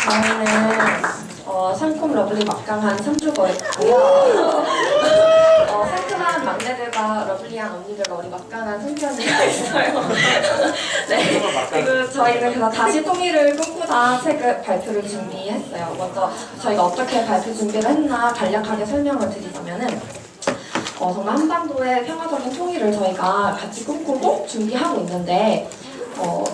저희는 상콤 러블리 막강한 3주거였고요. 상큼한 막내들과 러블리한 언니들과 우리 막강한 손편지가 있어요. 네. 그리고 저희는 그래서 다시 통일을 꿈꾸다 책을 발표를 준비했어요. 먼저 저희가 어떻게 발표 준비를 했나 간략하게 설명을 드리자면은 정말 한반도의 평화적인 통일을 저희가 같이 꿈꾸고 준비하고 있는데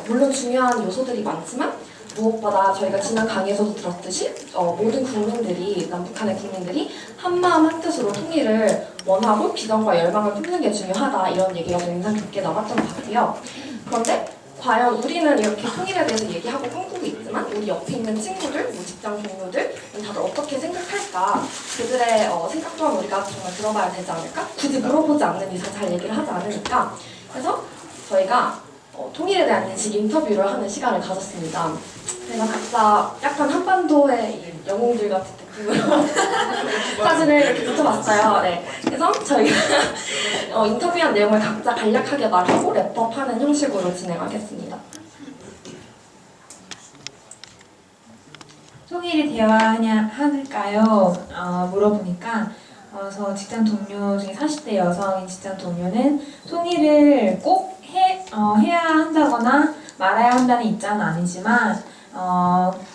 물론 중요한 요소들이 많지만 무엇보다 저희가 지난 강의에서도 들었듯이 모든 국민들이, 남북한의 국민들이 한마음 한뜻으로 통일을 원하고 비전과 열망을 품는 게 중요하다, 이런 얘기가 좀 인상 깊게 남았던 것 같아요. 그런데 과연 우리는 이렇게 통일에 대해서 얘기하고 꿈꾸고 있지만 우리 옆에 있는 친구들, 뭐 직장 동료들 다들 어떻게 생각할까? 그들의 생각 또한 우리가 정말 들어봐야 되지 않을까? 굳이 물어보지 않는 이상 잘 얘기를 하지 않으니까. 그래서 저희가 통일에 대한 인식 인터뷰를 하는 시간을 가졌습니다. 그래서 각자 약간 한반도의 영웅들 같은 느낌으로 사진을 이렇게 붙여봤어요. 네. 그래서 저희가 인터뷰한 내용을 각자 간략하게 말하고 랩업하는 형식으로 진행하겠습니다. 통일이 되어야 할까요? 물어보니까 저 직장 동료 중에 40대 여성인 직장 동료는 통일을 꼭 해야 한다거나 말아야 한다는 입장은 아니지만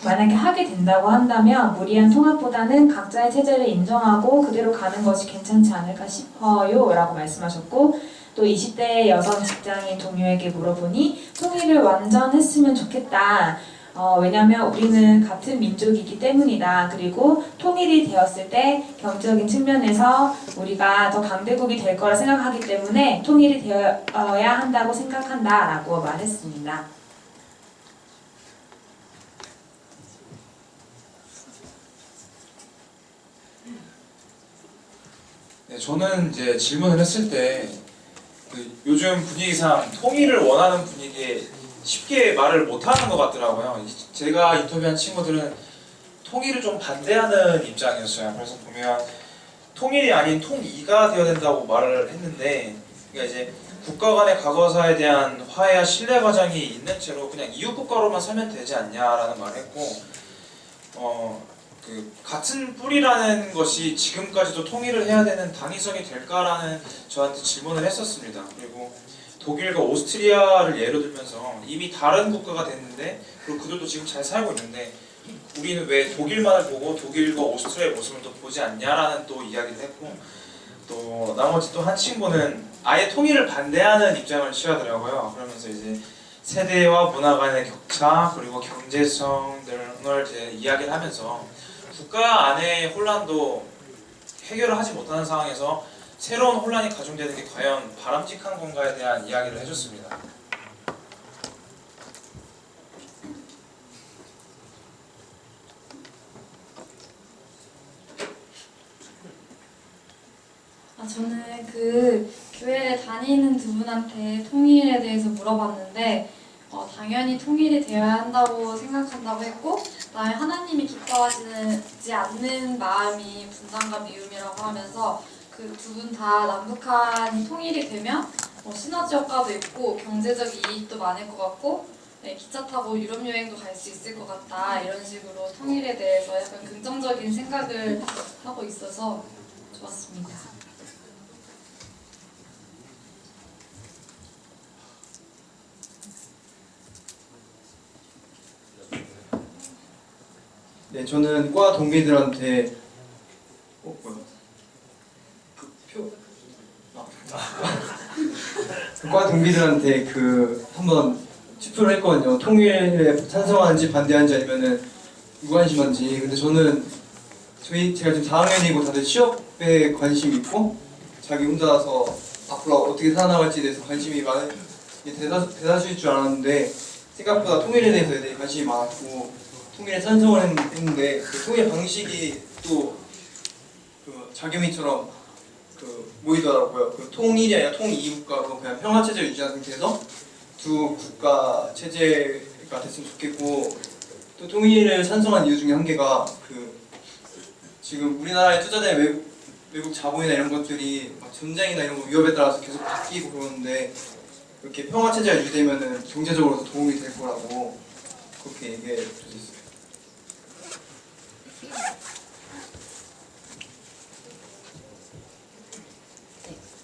만약에 하게 된다고 한다면 무리한 통합보다는 각자의 체제를 인정하고 그대로 가는 것이 괜찮지 않을까 싶어요 라고 말씀하셨고, 또 20대 여성 직장인 동료에게 물어보니 통일을 완전 했으면 좋겠다. 왜냐하면 우리는 같은 민족이기 때문이다. 그리고 통일이 되었을 때 경제적인 측면에서 우리가 더 강대국이 될 거라 생각하기 때문에 통일이 되어야 한다고 생각한다 라고 말했습니다. 네, 저는 이제 질문을 했을 때 요즘 분위기상 통일을 원하는 분위기에 쉽게 말을 못하는 것 같더라고요. 제가 인터뷰한 친구들은 통일을 좀 반대하는 입장이었어요. 그래서 보면 통일이 아닌 통이가 되어야 된다고 말을 했는데, 그러니까 이제 국가 간의 과거사에 대한 화해와 신뢰 과정이 있는 채로 그냥 이웃 국가로만 살면 되지 않냐라는 말을 했고, 같은 뿌리라는 것이 지금까지도 통일을 해야 되는 당위성이 될까라는 저한테 질문을 했었습니다. 그리고 독일과 오스트리아를 예로 들면서 이미 다른 국가가 됐는데, 그리고 그들도 지금 잘 살고 있는데 우리는 왜 독일만을 보고 독일과 오스트리아의 모습을 또 보지 않냐라는 또 이야기를 했고, 또 나머지 또 한 친구는 아예 통일을 반대하는 입장을 취하더라고요. 그러면서 이제 세대와 문화 간의 격차, 그리고 경제성 등을 이제 이야기를 하면서 국가 안의 혼란도 해결을 하지 못하는 상황에서 새로운 혼란이 가중되는 게 과연 바람직한 건가에 대한 이야기를 해줬습니다. 저는 그 교회에 다니는 두 분한테 통일에 대해서 물어봤는데 당연히 통일이 되어야 한다고 생각한다고 했고, 그다음에 하나님이 기뻐하지 않는 마음이 분단과 미움이라고 하면서 그 두 분 다 남북한이 통일이 되면 시너지 효과도 있고 경제적 이익도 많을 것 같고, 네, 기차 타고 유럽 여행도 갈 수 있을 것 같다, 이런 식으로 통일에 대해서 약간 긍정적인 생각을 하고 있어서 좋았습니다. 네, 저는 과 동기들한테 뭐야? 과 동기들한테 한번 투표를 했거든요. 통일에 찬성하는지 반대하는지 아니면은 무관심한지. 근데 저는 제가 지금 4학년이고 다들 취업에 관심이 있고 자기 혼자서 앞으로 어떻게 살아나갈지에 대해서 관심이 많은 게 대다수일 줄 알았는데, 생각보다 통일에 대해서 되게 관심이 많았고 통일에 찬성을 했는데, 그 통일 방식이 또 자겸이처럼 모이더라고요. 통일이 아니라 통이국가로 그냥 평화체제를 유지하는 상태에서 두 국가 체제가 됐으면 좋겠고, 또 통일을 찬성한 이유 중에 한 개가 지금 우리나라에 투자된 외국 자본이나 이런 것들이 전쟁이나 이런 거 위협에 따라서 계속 바뀌고 그러는데, 이렇게 평화체제가 유지되면 경제적으로도 도움이 될 거라고 그렇게 얘기해 주셨어요.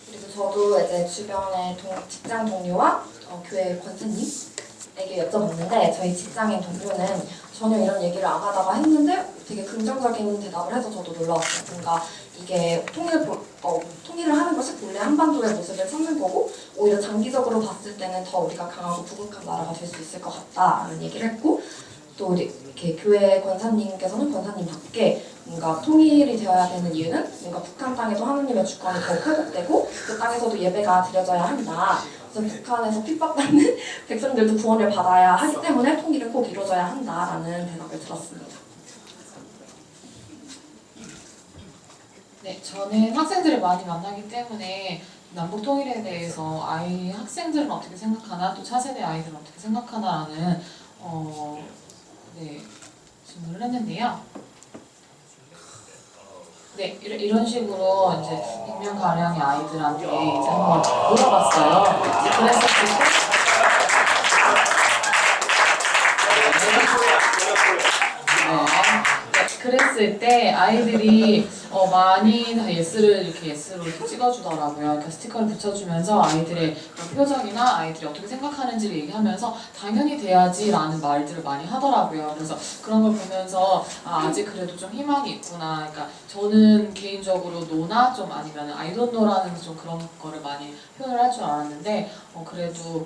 그리고 저도 이제 주변의 직장 동료와 교회 권사님에게 여쭤봤는데 저희 직장인 동료는 전혀 이런 얘기를 안 하다가 했는데 되게 긍정적인 대답을 해서 저도 놀라웠어요. 뭔가 이게 통일을 하는 것이 본래 한반도의 모습을 찾는 거고 오히려 장기적으로 봤을 때는 더 우리가 강하고 부국한 나라가 될 수 있을 것 같다라는 얘기를 했고 또 우리 이렇게 교회 권사님께서는 권사님답게 뭔가 통일이 되어야 되는 이유는 뭔가 북한 땅에도 하느님의 주권이 더욱 회복되고 그 땅에서도 예배가 드려져야 한다. 그래서 북한에서 핍박받는 백성들도 구원을 받아야 하기 때문에 통일은 꼭 이루어져야 한다라는 대답을 들었습니다. 네, 저는 학생들을 많이 만나기 때문에 남북 통일에 대해서 학생들은 어떻게 생각하나 또 차세대 아이들은 어떻게 생각하나라는 질문을 했는데요. 네, 이런 식으로 이제 100명 가량의 아이들한테 이제 한번 물어봤어요. 그랬었을 때. 그랬을 때 아이들이 많이 다 예스로 이렇게 찍어주더라고요. 그러니까 스티커를 붙여주면서 아이들의 그런 표정이나 아이들이 어떻게 생각하는지를 얘기하면서 당연히 돼야지라는 말들을 많이 하더라고요. 그래서 그런 걸 보면서 아직 그래도 좀 희망이 있구나. 그러니까 저는 개인적으로 노나 좀 아니면 아이돈노라는 좀 그런 거를 많이 표현을 할 줄 알았는데 그래도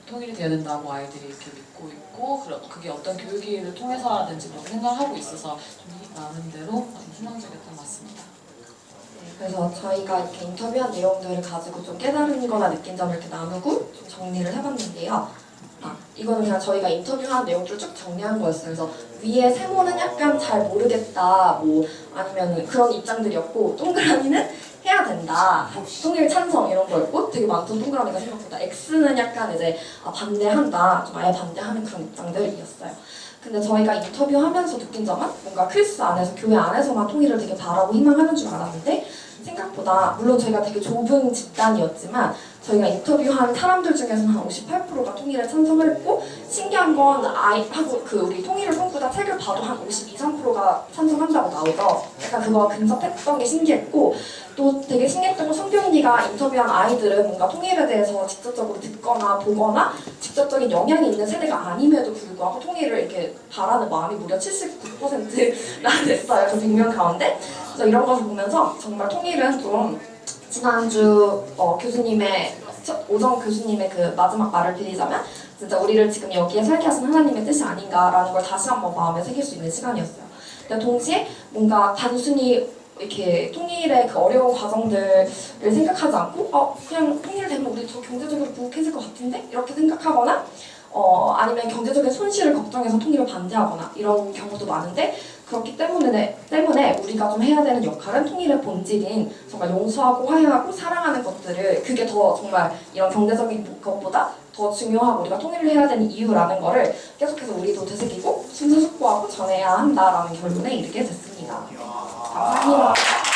통일이 돼야 된다고 아이들이 이렇게 믿고 있고 그게 어떤 교육을 통해서라든지 그렇게 생각하고 있어서 좀 나름대로 희망적이었던 것 같습니다. 네, 그래서 저희가 이렇게 인터뷰한 내용들을 가지고 좀 깨달은 거나 느낀 점을 이렇게 나누고 좀 정리를 해봤는데요. 이거는 그냥 저희가 인터뷰한 내용들을 쭉 정리한 거였어요. 그래서 위에 세모는 약간 잘 모르겠다, 뭐 아니면 그런 입장들이었고 동그라미는 해야 된다, 통일 찬성 이런 거였고 되게 많던 동그라미가 생각보다 X는 약간 이제 반대한다, 좀 아예 반대하는 그런 입장들이었어요. 근데 저희가 인터뷰하면서 느낀 점은 뭔가 크리스 안에서 교회 안에서만 통일을 되게 바라고 희망하는 줄 알았는데 생각보다 물론 저희가 되게 좁은 집단이었지만 저희가 인터뷰한 사람들 중에서는 한 58%가 통일에 찬성을 했고 신기한 건 우리 통일을 꿈꾸다 책을 봐도 한 52, 3%가 찬성한다고 나오죠. 약간 그거와 근접했던 게 신기했고 또 되게 신기했던 건 성균이가 인터뷰한 아이들은 뭔가 통일에 대해서 직접적으로 듣거나 보거나 직접적인 영향이 있는 세대가 아님에도 불구하고 통일을 이렇게 바라는 마음이 무려 79%나 됐어요. 그 100명 가운데. 그래서 이런 것을 보면서 정말 통일은 좀 지난주 오정 교수님의 그 마지막 말을 빌리자면 진짜 우리를 지금 여기에 살게 하신 하나님의 뜻이 아닌가라는 걸 다시 한번 마음에 새길 수 있는 시간이었어요. 근데 동시에 뭔가 단순히 이렇게 통일의 그 어려운 과정들을 생각하지 않고 그냥 통일되면 우리 더 경제적으로 부국해질 것 같은데? 이렇게 생각하거나 아니면 경제적인 손실을 걱정해서 통일을 반대하거나 이런 경우도 많은데 그렇기 때문에 우리가 좀 해야 되는 역할은 통일의 본질인 정말 용서하고 화해하고 사랑하는 것들을 그게 더 정말 이런 경제적인 것보다 더 중요하고 우리가 통일을 해야 되는 이유라는 거를 계속해서 우리도 되새기고 심사숙고하고 전해야 한다라는 결론에 이르게 됐습니다. 감사합니다.